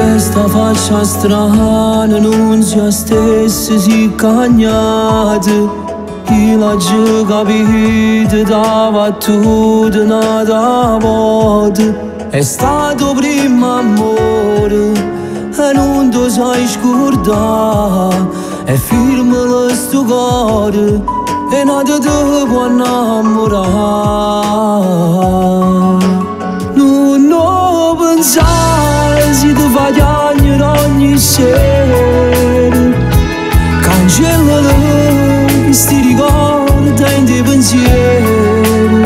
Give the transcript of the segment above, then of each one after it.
questa faccia strana non sia stessa si cagnata. Chi l'ha già capito dava tutto una volta. È stato primo amore e non ti sai scordare. E firma sto cuore e nada ti può innamorare. Non ho pensato se ti fa piangere ogni sera. Cancellalo sti ricordi in dei pensieri.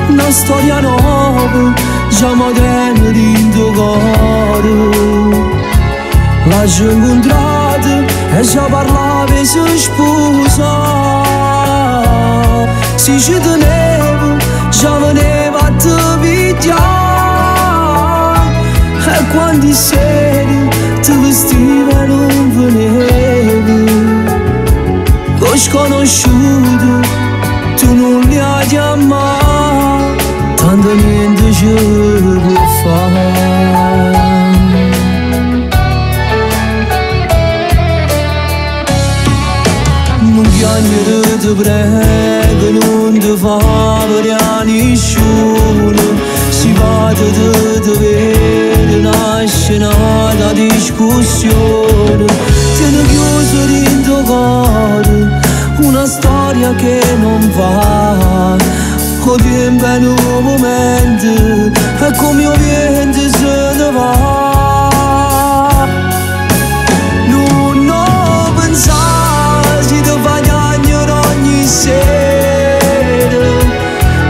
Una storia nuova già moderna in tuo cuore. L'hai incontrata e già parlava e si sposa. Si ci teneva già veneva a te pigliare. E quando seri ti vestiva e non veneva. L'ho sconosciuto, tu non li hai chiamato, tanto niente ci può fare. Non piangere ti prego, non ti fa vedere a nessuno. Si va di vedere, nasce una discussione. Tieni chiuso in tuo cuore una storia che non va. O tempo è un momento e come il vento se ne va. Non ho pensato se ti fa piangere ogni sera.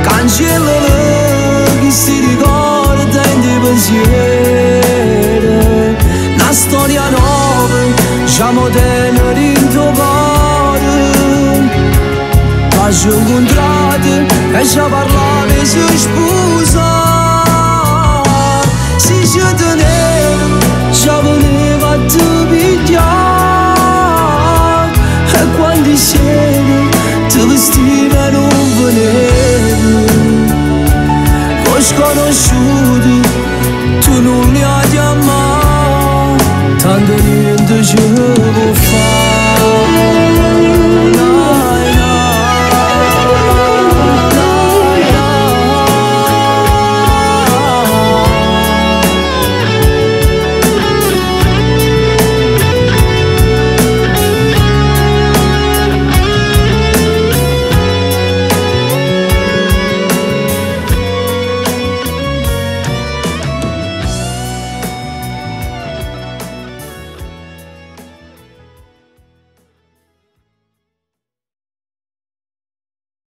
Cancellalo questi ricordi in dei pensieri. Una storia nuova già moderna in tuo cuore. L'hai incontrata e già parlava e si sposa. Si ci teneva già veneva a te pigliare. E quando sera ti vestiva e non veneva. L'ho sconosciuto, tu non li hai chiamato, tanto niente c'è.